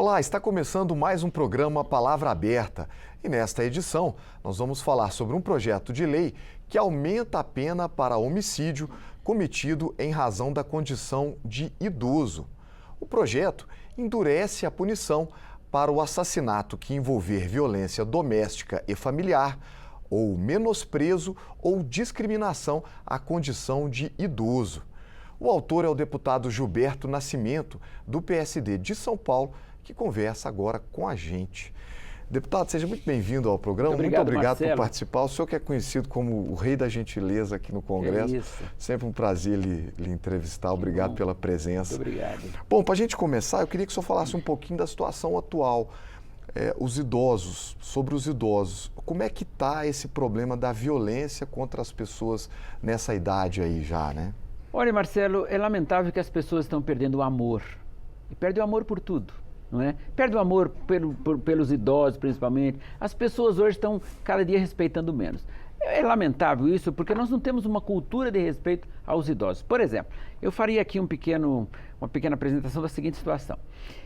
Olá, está começando mais um programa Palavra Aberta e nesta edição nós vamos falar sobre um projeto de lei que aumenta a pena para homicídio cometido em razão da condição de idoso. O projeto endurece a punição para o assassinato que envolver violência doméstica e familiar ou menosprezo ou discriminação à condição de idoso. O autor é o deputado Gilberto Nascimento, do PSD de São Paulo, que conversa agora com a gente. Deputado, seja muito bem-vindo ao programa. Muito obrigado por participar. O senhor que é conhecido como o rei da gentileza aqui no Congresso. É isso. Sempre um prazer lhe entrevistar. Obrigado pela presença. Muito obrigado. Bom, para a gente começar, eu queria que o senhor falasse um pouquinho da situação atual. Os idosos, sobre os idosos. Como é que está esse problema da violência contra as pessoas nessa idade aí já, né? Olha, Marcelo, é lamentável que as pessoas estão perdendo o amor. E perdem o amor por tudo. Não é? Perde o amor pelos idosos, principalmente. As pessoas hoje estão cada dia respeitando menos. É lamentável isso porque nós não temos uma cultura de respeito aos idosos. Por exemplo, eu faria aqui uma pequena apresentação da seguinte situação.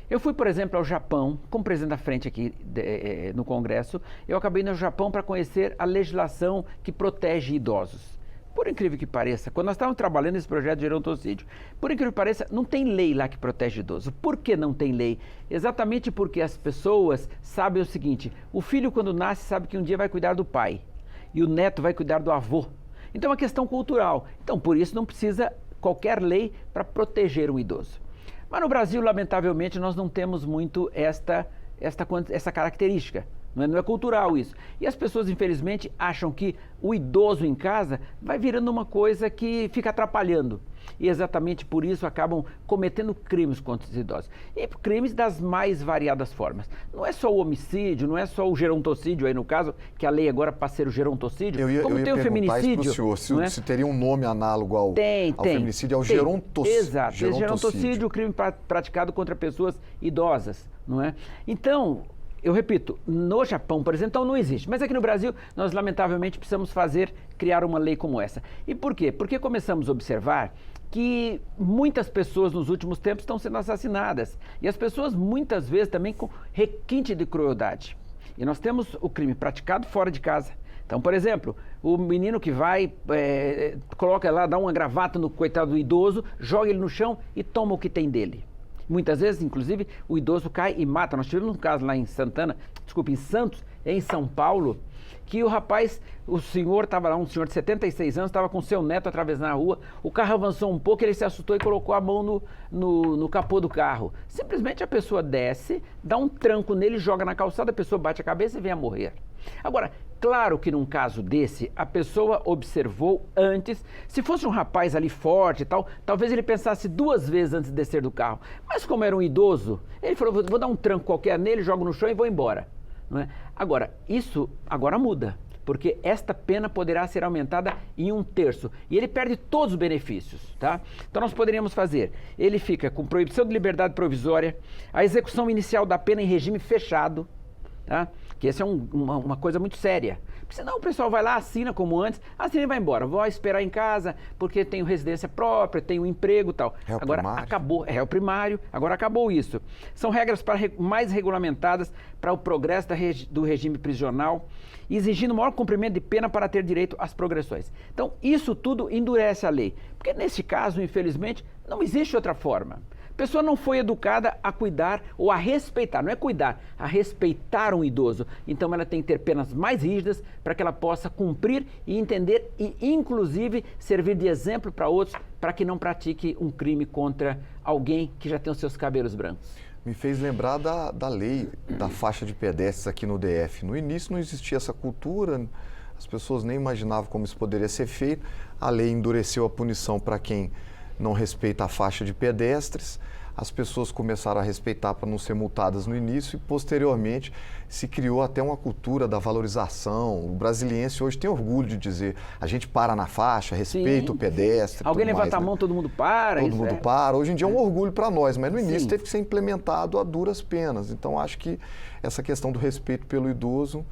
Eu fui, por exemplo, ao Japão, como presidente da frente aqui no Congresso, eu acabei no Japão para conhecer a legislação que protege idosos. Por incrível que pareça, quando nós estávamos trabalhando nesse projeto de gerontocídio, por incrível que pareça, não tem lei lá que protege idoso. Por que não tem lei? Exatamente porque as pessoas sabem o seguinte: o filho, quando nasce, sabe que um dia vai cuidar do pai e o neto vai cuidar do avô. Então é uma questão cultural. Então, por isso, não precisa qualquer lei para proteger um idoso. Mas no Brasil, lamentavelmente, nós não temos muito essa característica. Não é cultural isso. E as pessoas, infelizmente, acham que o idoso em casa vai virando uma coisa que fica atrapalhando. E exatamente por isso acabam cometendo crimes contra os idosos. E crimes das mais variadas formas. Não é só o homicídio, não é só o gerontocídio aí no caso, que a lei agora passa a ser o gerontocídio. Como tem o feminicídio. Senhor, se teria um nome análogo ao feminicídio, ao gerontocídio. Exato, gerontocídio, o crime praticado contra pessoas idosas, não é? Então, eu repito, no Japão, por exemplo, então não existe. Mas aqui no Brasil, nós lamentavelmente precisamos criar uma lei como essa. E por quê? Porque começamos a observar que muitas pessoas nos últimos tempos estão sendo assassinadas. E as pessoas muitas vezes também com requinte de crueldade. E nós temos o crime praticado fora de casa. Então, por exemplo, o menino que vai, coloca lá, dá uma gravata no coitado do idoso, joga ele no chão e toma o que tem dele. Muitas vezes, inclusive, o idoso cai e mata. Nós tivemos um caso lá em Santos, em São Paulo, que o senhor estava lá, um senhor de 76 anos, estava com seu neto atravessando a rua, o carro avançou um pouco, ele se assustou e colocou a mão no capô do carro. Simplesmente a pessoa desce, dá um tranco nele, joga na calçada, a pessoa bate a cabeça e vem a morrer. Agora, claro que num caso desse, a pessoa observou antes, se fosse um rapaz ali forte e tal, talvez ele pensasse duas vezes antes de descer do carro. Mas como era um idoso, ele falou, vou dar um tranco qualquer nele, jogo no chão e vou embora. Não é? Agora, isso agora muda, porque esta pena poderá ser aumentada em 1/3 e ele perde todos os benefícios, tá? Então nós poderíamos fazer, ele fica com proibição de liberdade provisória, a execução inicial da pena em regime fechado, tá? Que essa é uma coisa muito séria. Porque senão o pessoal vai lá, assina como antes, assina e vai embora. Vou esperar em casa porque tenho residência própria, tenho emprego e tal. Agora acabou, é réu primário, agora acabou isso. São regras mais regulamentadas para o progresso do regime prisional, exigindo maior cumprimento de pena para ter direito às progressões. Então, isso tudo endurece a lei. Porque nesse caso, infelizmente, não existe outra forma. A pessoa não foi educada a cuidar ou a respeitar, não é cuidar, a respeitar um idoso. Então ela tem que ter penas mais rígidas para que ela possa cumprir e entender e, inclusive, servir de exemplo para outros para que não pratique um crime contra alguém que já tem os seus cabelos brancos. Me fez lembrar da lei da faixa de pedestres aqui no DF. No início não existia essa cultura, as pessoas nem imaginavam como isso poderia ser feito. A lei endureceu a punição para quem não respeita a faixa de pedestres, as pessoas começaram a respeitar para não ser multadas no início e posteriormente se criou até uma cultura da valorização. O brasiliense hoje tem orgulho de dizer, a gente para na faixa, respeita o pedestre. Alguém levanta a mão, todo mundo para. Todo mundo para. Hoje em dia é um orgulho para nós, mas no início teve que ser implementado a duras penas. Então acho que essa questão do respeito pelo idoso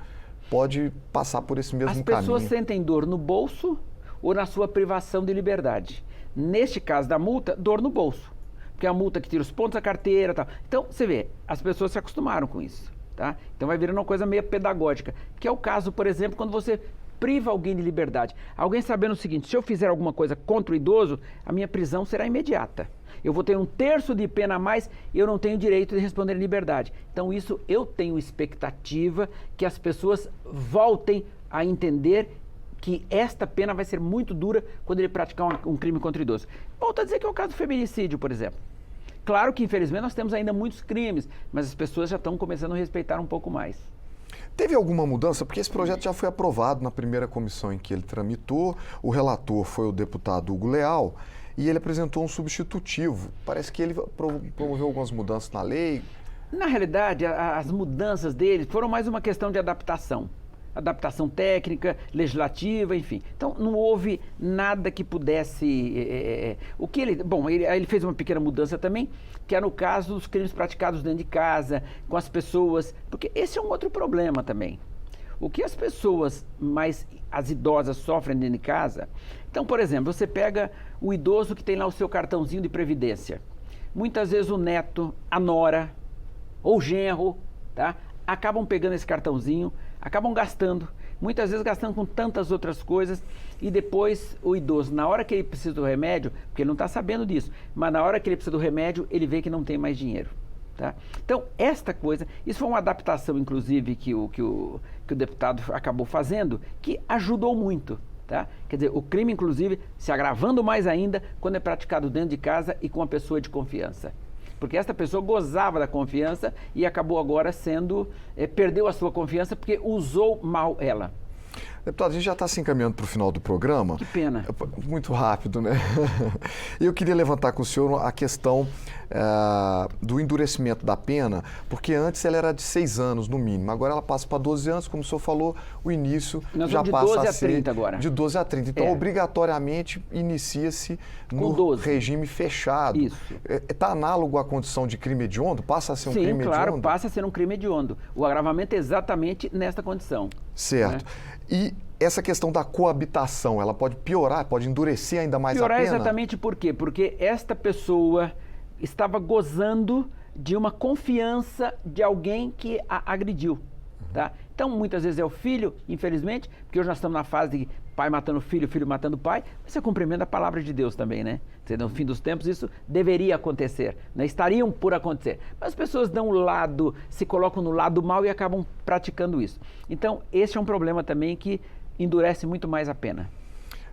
pode passar por esse mesmo caminho. As pessoas sentem dor no bolso ou na sua privação de liberdade. Neste caso da multa, dor no bolso. porque é uma multa que tira os pontos da carteira e tal. Então, você vê, as pessoas se acostumaram com isso, tá? Então vai virando uma coisa meio pedagógica, que é o caso, por exemplo, quando você priva alguém de liberdade. Alguém sabendo o seguinte, se eu fizer alguma coisa contra o idoso, a minha prisão será imediata. Eu vou ter 1/3 de pena a mais e eu não tenho direito de responder em liberdade. Então isso eu tenho expectativa que as pessoas voltem a entender que esta pena vai ser muito dura quando ele praticar um crime contra o idoso. Volto a dizer que é o caso do feminicídio, por exemplo. Claro que, infelizmente, nós temos ainda muitos crimes, mas as pessoas já estão começando a respeitar um pouco mais. Teve alguma mudança? Porque esse projeto já foi aprovado na primeira comissão em que ele tramitou, o relator foi o deputado Hugo Leal e ele apresentou um substitutivo. Parece que ele promoveu algumas mudanças na lei. Na realidade, as mudanças dele foram mais uma questão de adaptação. Adaptação técnica, legislativa, enfim. Então, não houve nada que pudesse... ele fez uma pequena mudança também, que é no caso dos crimes praticados dentro de casa, com as pessoas, porque esse é um outro problema também. O que as pessoas as idosas sofrem dentro de casa... Então, por exemplo, você pega o idoso que tem lá o seu cartãozinho de previdência. Muitas vezes o neto, a nora ou o genro, tá? Acabam pegando esse cartãozinho, acabam gastando, muitas vezes gastando com tantas outras coisas, e depois o idoso, na hora que ele precisa do remédio, porque ele não está sabendo disso, mas na hora que ele precisa do remédio, ele vê que não tem mais dinheiro. Tá? Então, esta coisa, isso foi uma adaptação, inclusive, que o deputado acabou fazendo, que ajudou muito. Tá? Quer dizer, o crime, inclusive, se agravando mais ainda quando é praticado dentro de casa e com uma pessoa de confiança. Porque esta pessoa gozava da confiança e acabou agora perdeu a sua confiança porque usou mal ela. Deputado, a gente já está se encaminhando para o final do programa. Que pena. Muito rápido, né? E eu queria levantar com o senhor a questão do endurecimento da pena, porque antes ela era de 6 anos no mínimo, agora ela passa para 12 anos, como o senhor falou, o início já passa a ser... de 12 a 30 agora. De 12 a 30. Então, obrigatoriamente, inicia-se no 12. regime fechado. Isso. Está análogo à condição de crime hediondo? Passa a ser um crime hediondo? Sim, claro, passa a ser um crime hediondo. O agravamento é exatamente nesta condição. Certo. Né? E essa questão da coabitação, ela pode piorar, pode endurecer ainda mais a pena? Piorar exatamente por quê? Porque esta pessoa estava gozando de uma confiança de alguém que a agrediu. Tá? Então, muitas vezes é o filho, infelizmente, porque hoje nós estamos na fase de pai matando filho, filho matando pai, mas é cumprimento da palavra de Deus também, né? No fim dos tempos isso deveria acontecer, né? Estariam por acontecer. Mas as pessoas se colocam no lado mal e acabam praticando isso. Então, esse é um problema também que endurece muito mais a pena.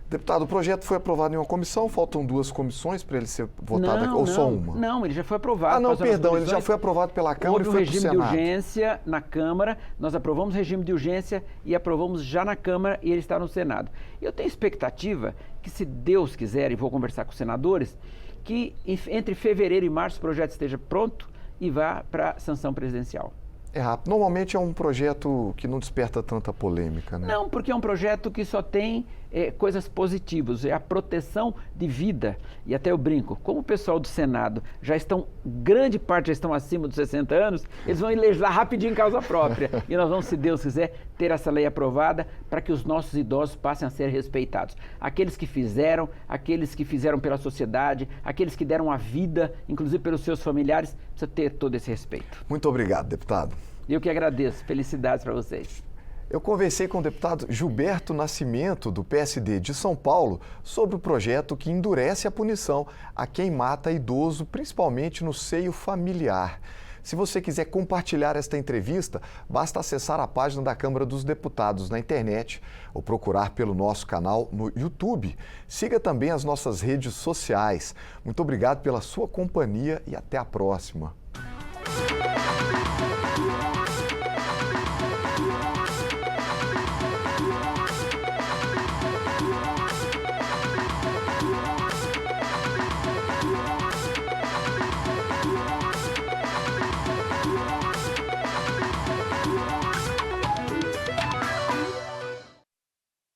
Deputado, o projeto foi aprovado em uma comissão, faltam 2 comissões para ele ser votado, só uma? Não, ele já foi aprovado. Ah, não, perdão, ele já foi aprovado pela Câmara e foi para o Senado. Houve um regime de urgência na Câmara, nós aprovamos o regime de urgência e aprovamos já na Câmara e ele está no Senado. Eu tenho expectativa que, se Deus quiser, e vou conversar com os senadores, que entre fevereiro e março o projeto esteja pronto e vá para a sanção presidencial. É rápido. Normalmente é um projeto que não desperta tanta polêmica, né? Não, porque é um projeto que só tem coisas positivas, é a proteção de vida. E até eu brinco, como o pessoal do Senado grande parte já estão acima dos 60 anos, eles vão legislar rapidinho em causa própria. E nós vamos, se Deus quiser, ter essa lei aprovada para que os nossos idosos passem a ser respeitados. Aqueles que fizeram pela sociedade, aqueles que deram a vida, inclusive pelos seus familiares, precisa ter todo esse respeito. Muito obrigado, deputado. Eu que agradeço. Felicidades para vocês. Eu conversei com o deputado Gilberto Nascimento, do PSD de São Paulo, sobre o projeto que endurece a punição a quem mata idoso, principalmente no seio familiar. Se você quiser compartilhar esta entrevista, basta acessar a página da Câmara dos Deputados na internet ou procurar pelo nosso canal no YouTube. Siga também as nossas redes sociais. Muito obrigado pela sua companhia e até a próxima.